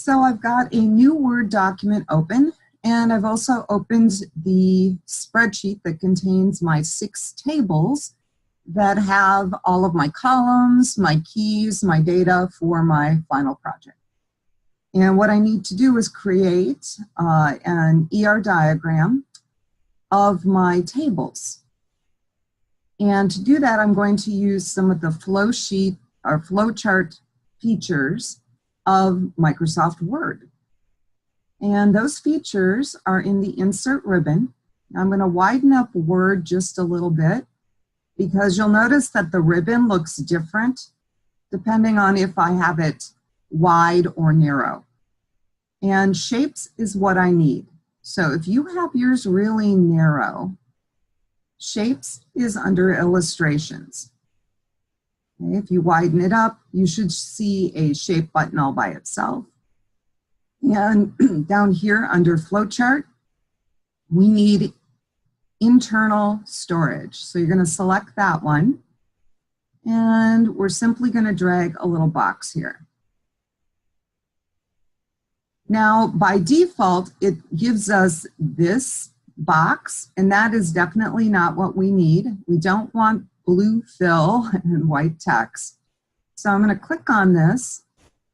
So I've got a new Word document open, and I've also opened the spreadsheet that contains my 6 tables that have all of my columns, my keys, my data for my final project. And what I need to do is create an ER diagram of my tables. And to do that, I'm going to use some of the flow sheet or flowchart features of Microsoft Word. And those features are in the Insert ribbon. I'm going to widen up Word just a little bit because you'll notice that the ribbon looks different depending on if I have it wide or narrow. And shapes is what I need. So if you have yours really narrow, shapes is under illustrations. Okay, if you widen it up, you should see a shape button all by itself. And down here under flowchart, we need internal storage. So you're going to select that one. And we're simply going to drag a little box here. Now, by default, it gives us this box, and that is definitely not what we need. We don't want blue fill and white text. So I'm going to click on this,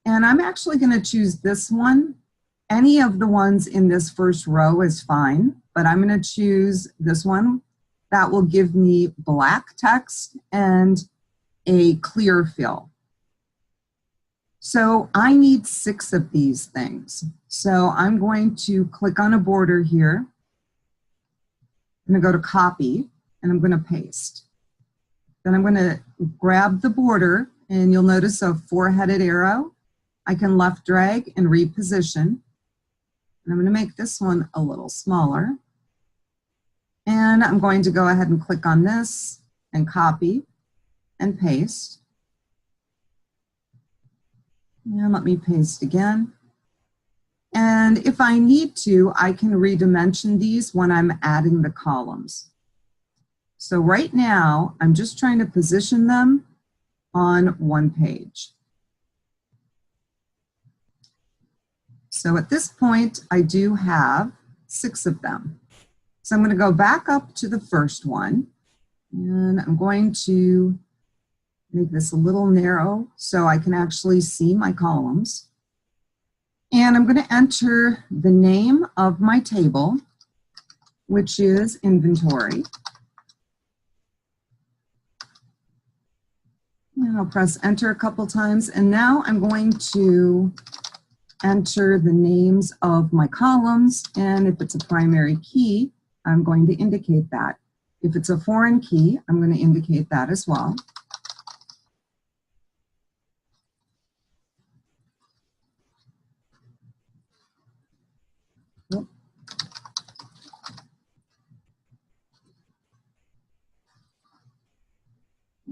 and I'm actually going to choose this one. Any of the ones in this first row is fine, but I'm going to choose this one. That will give me black text and a clear fill. So I need 6 of these things. So I'm going to click on a border here. I'm going to go to copy, and I'm going to paste. Then I'm going to grab the border, and you'll notice a 4-headed arrow. I can left drag and reposition. And I'm going to make this one a little smaller. And I'm going to go ahead and click on this and copy and paste. And let me paste again. And if I need to, I can redimension these when I'm adding the columns. So right now, I'm just trying to position them on one page. So at this point, I do have 6 of them. So I'm going to go back up to the first one, and I'm going to make this a little narrow so I can actually see my columns. And I'm going to enter the name of my table, which is inventory. And I'll press enter a couple times. And now I'm going to enter the names of my columns. And if it's a primary key, I'm going to indicate that. If it's a foreign key, I'm going to indicate that as well.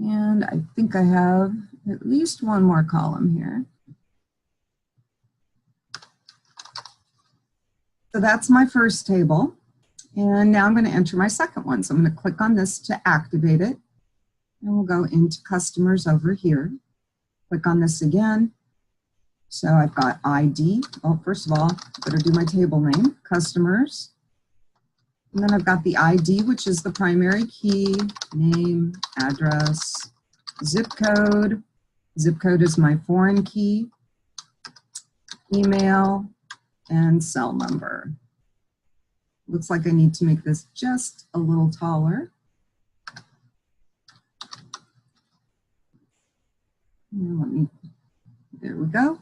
And I think I have at least one more column here. So that's my first table. And now I'm going to enter my second one. So I'm going to click on this to activate it. And we'll go into customers over here. Click on this again. So I've got ID. Well, first of all, I better do my table name, customers. And then I've got the ID, which is the primary key, name, address, zip code. Zip code is my foreign key, email, and cell number. Looks like I need to make this just a little taller. There we go.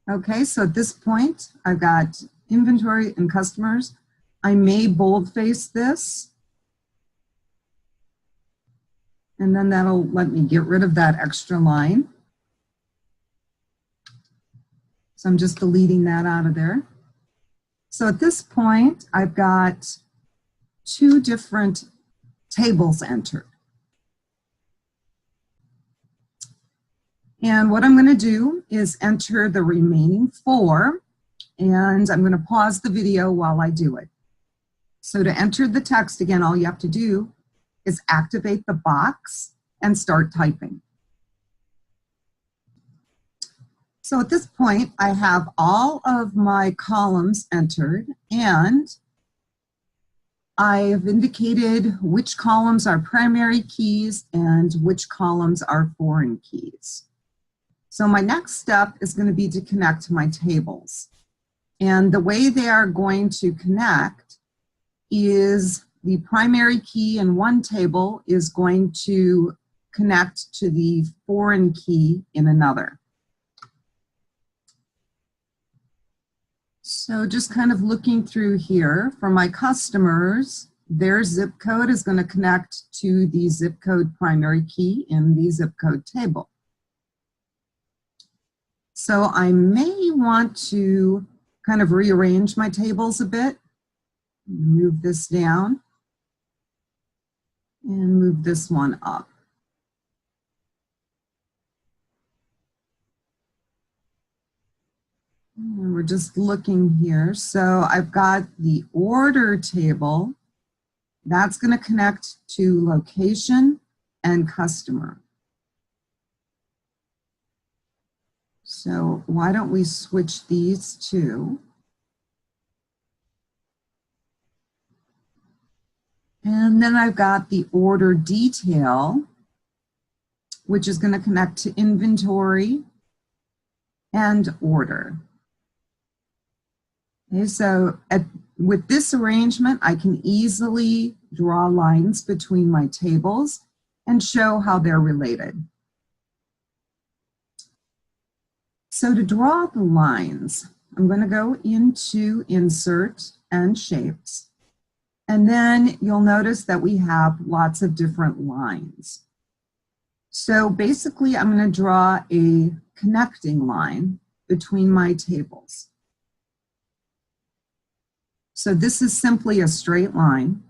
Okay, so at this point, I've got inventory and customers. I may boldface this, and then that'll let me get rid of that extra line. So I'm just deleting that out of there. So at this point, I've got 2 different tables entered. And what I'm going to do is enter the remaining 4, and I'm going to pause the video while I do it. So to enter the text, again, all you have to do is activate the box and start typing. So at this point, I have all of my columns entered, and I've indicated which columns are primary keys and which columns are foreign keys. So my next step is going to be to connect my tables. And the way they are going to connect is the primary key in one table is going to connect to the foreign key in another. So just kind of looking through here, for my customers, their zip code is going to connect to the zip code primary key in the zip code table. So I may want to kind of rearrange my tables a bit. Move this down and move this one up. And we're just looking here. So I've got the order table. That's going to connect to location and customer. So why don't we switch these two? And then I've got the order detail, which is going to connect to inventory and order. Okay, so with this arrangement, I can easily draw lines between my tables and show how they're related. So to draw the lines, I'm going to go into Insert and Shapes. And then you'll notice that we have lots of different lines. So basically, I'm going to draw a connecting line between my tables. So this is simply a straight line.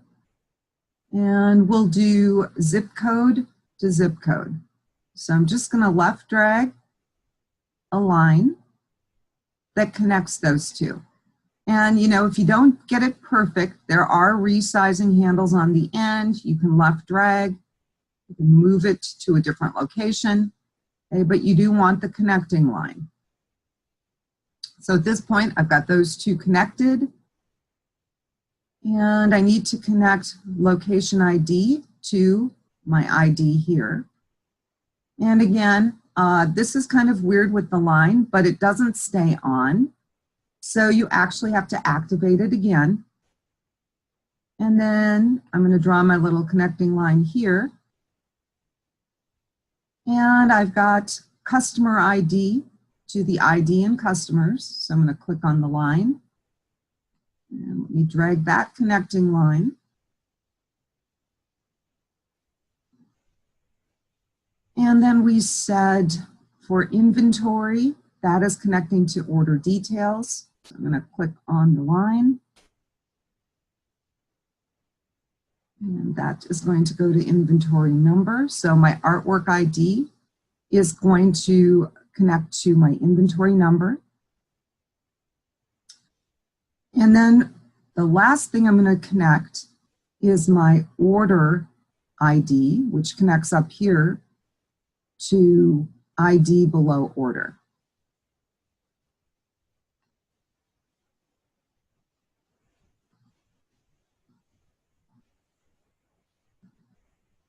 And we'll do zip code to zip code. So I'm just going to left drag a line that connects those two. And you know, if you don't get it perfect, there are resizing handles on the end. You can left drag, you can move it to a different location, okay, but you do want the connecting line. So at this point, I've got those two connected. And I need to connect location ID to my ID here. And again, this is kind of weird with the line, but it doesn't stay on. So you actually have to activate it again. And then I'm going to draw my little connecting line here. And I've got customer ID to the ID and customers. So I'm going to click on the line. And let me drag that connecting line. And then we said for inventory, that is connecting to order details. So I'm going to click on the line. And that is going to go to inventory number. So my artwork ID is going to connect to my inventory number. And then the last thing I'm going to connect is my order ID, which connects up here to ID below order.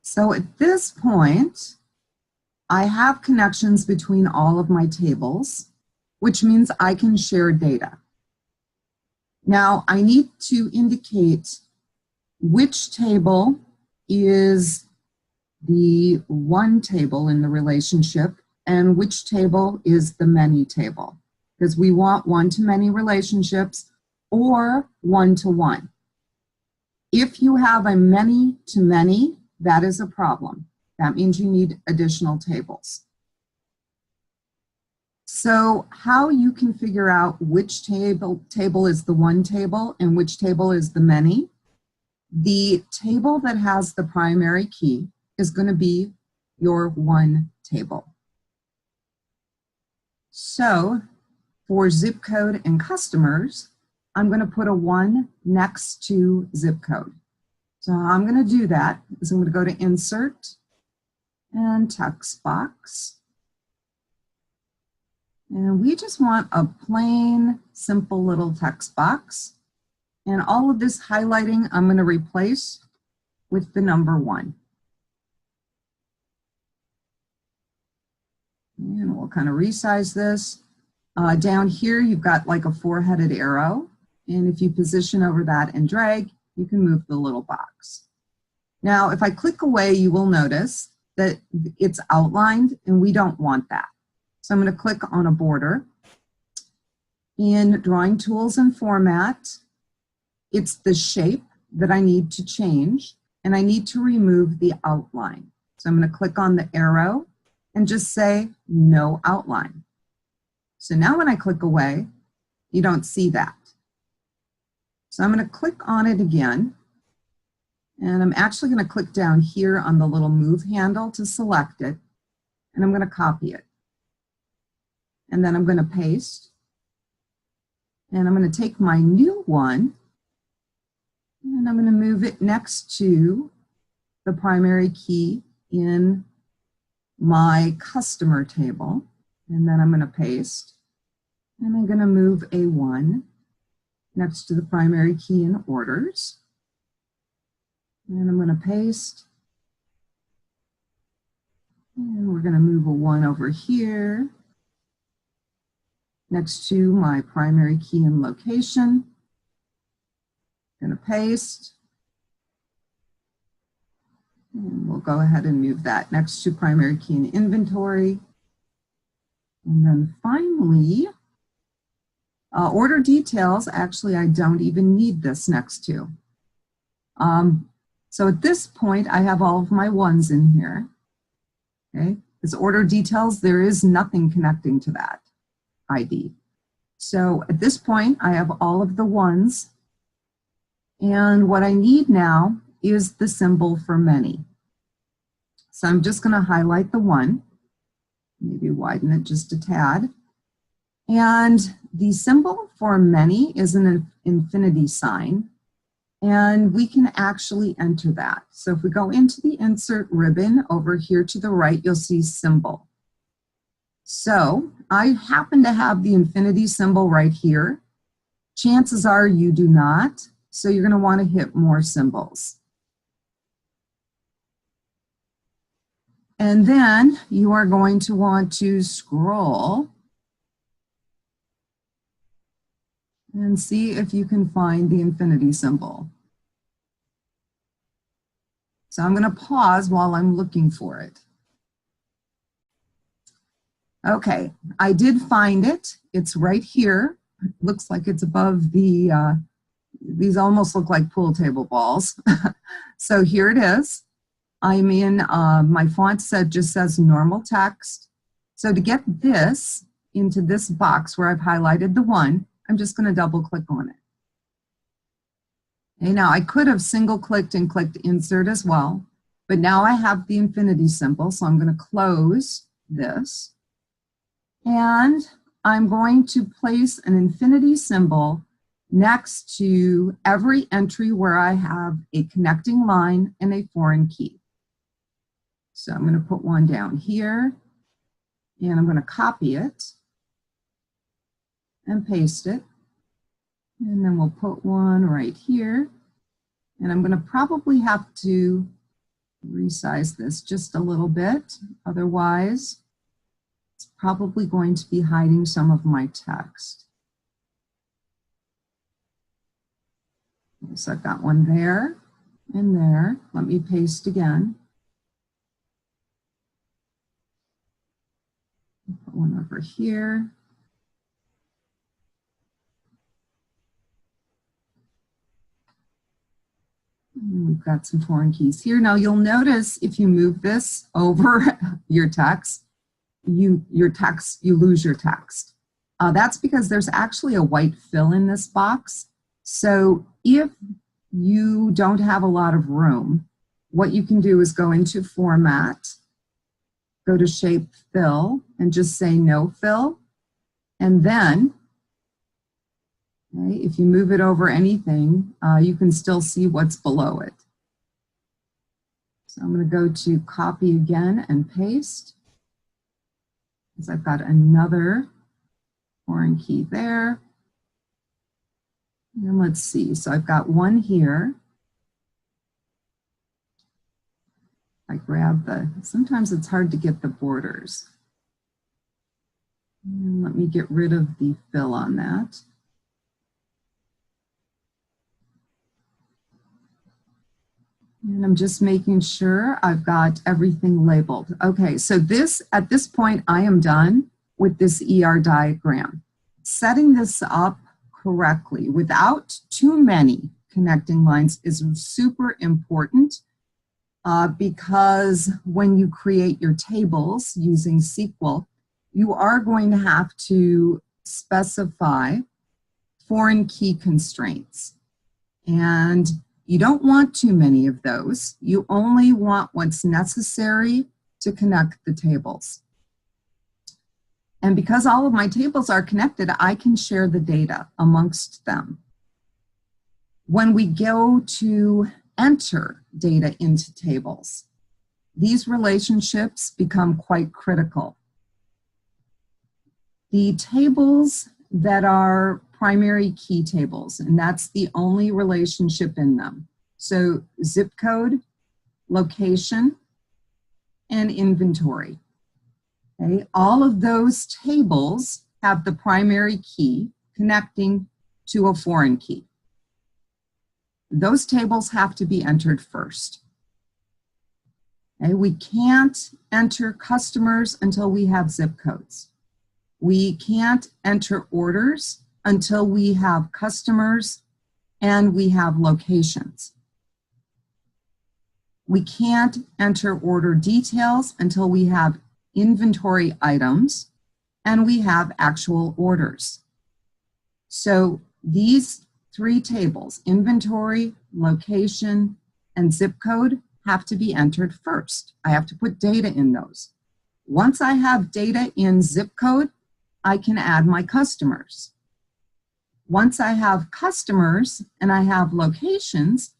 So at this point, I have connections between all of my tables, which means I can share data. Now, I need to indicate which table is the one table in the relationship and which table is the many table, because we want one-to-many relationships or one-to-one. If you have a many-to-many, that is a problem. That means you need additional tables. So how you can figure out which table is the one table and which table is the many, the table that has the primary key is going to be your one table. So for zip code and customers, I'm going to put a 1 next to zip code. So how I'm going to do that is I'm going to go to Insert and Text Box. And we just want a plain, simple little text box. And all of this highlighting, I'm going to replace with the number 1. And we'll kind of resize this. Down here, you've got like a 4-headed arrow. And if you position over that and drag, you can move the little box. Now, if I click away, you will notice that it's outlined, and we don't want that. So I'm going to click on a border. In Drawing Tools and Format, it's the shape that I need to change, and I need to remove the outline. So I'm going to click on the arrow and just say no outline. So now when I click away, you don't see that. So I'm going to click on it again, and I'm actually going to click down here on the little move handle to select it, and I'm going to copy it. And then I'm going to paste, and I'm going to take my new one, and I'm going to move it next to the primary key in my customer table, and then I'm going to paste, and I'm going to move a 1 next to the primary key in orders, and I'm going to paste, and we're going to move a 1 over here next to my primary key in location. I'm going to paste, and we'll go ahead and move that next to primary key in inventory. And then finally, order details, actually I don't even need this next to. So at this point, I have all of my 1s in here. Okay, this order details, there is nothing connecting to that ID. So at this point, I have all of the 1s. And what I need now is the symbol for many. So I'm just going to highlight the 1, maybe widen it just a tad. And the symbol for many is an infinity sign, and we can actually enter that. So if we go into the insert ribbon over here to the right, you'll see symbol. So I happen to have the infinity symbol right here. Chances are you do not, so you're going to want to hit more symbols. And then you are going to want to scroll and see if you can find the infinity symbol. So I'm going to pause while I'm looking for it. Okay, I did find it. It's right here. It looks like it's above the, these almost look like pool table balls. So here it is. I'm in, my font set just says normal text. So to get this into this box where I've highlighted the 1, I'm just going to double click on it. Okay, now I could have single clicked and clicked insert as well, but now I have the infinity symbol, so I'm going to close this. And I'm going to place an infinity symbol next to every entry where I have a connecting line and a foreign key. So I'm going to put one down here, and I'm going to copy it and paste it. And then we'll put one right here. And I'm going to probably have to resize this just a little bit. Otherwise, it's probably going to be hiding some of my text. So I've got one there and there. Let me paste again. Put one over here. And we've got some foreign keys here. Now you'll notice if you move this over your text, you lose your text. That's because there's actually a white fill in this box. So if you don't have a lot of room, what you can do is go into Format, go to Shape Fill, and just say No Fill. And then, okay, if you move it over anything, you can still see what's below it. So I'm going to go to Copy again and Paste, because I've got another foreign key there. And let's see, so I've got one here. I grab sometimes it's hard to get the borders. And let me get rid of the fill on that. And I'm just making sure I've got everything labeled. Okay, so at this point, I am done with this ER diagram. Setting this up correctly without too many connecting lines is super important because when you create your tables using SQL, you are going to have to specify foreign key constraints. And you don't want too many of those. You only want what's necessary to connect the tables. And because all of my tables are connected, I can share the data amongst them. When we go to enter data into tables, these relationships become quite critical. The tables that are primary key tables, and that's the only relationship in them. So zip code, location, and inventory. Okay? All of those tables have the primary key connecting to a foreign key. Those tables have to be entered first. Okay? We can't enter customers until we have zip codes. We can't enter orders until we have customers and we have locations. We can't enter order details until we have inventory items and we have actual orders. So these three tables, inventory, location, and zip code, have to be entered first. I have to put data in those. Once I have data in zip code, I can add my customers. Once I have customers and I have locations,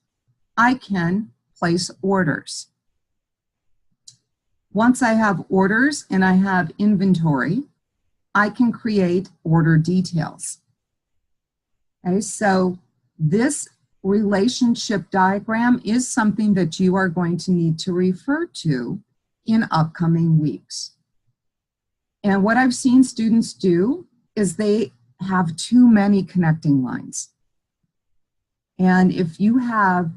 I can place orders. Once I have orders and I have inventory, I can create order details. Okay, so this relationship diagram is something that you are going to need to refer to in upcoming weeks. And what I've seen students do is they have too many connecting lines. And if you have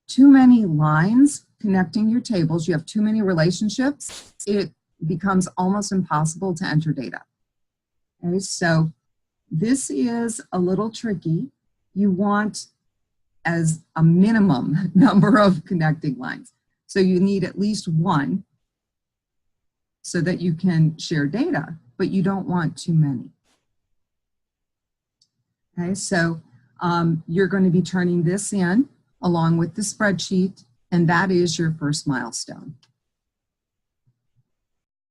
too many lines connecting your tables, you have too many relationships, it becomes almost impossible to enter data. Okay, so this is a little tricky. You want as a minimum number of connecting lines. So you need at least one so that you can share data, but you don't want too many. Okay, so you're going to be turning this in along with the spreadsheet, and that is your first milestone.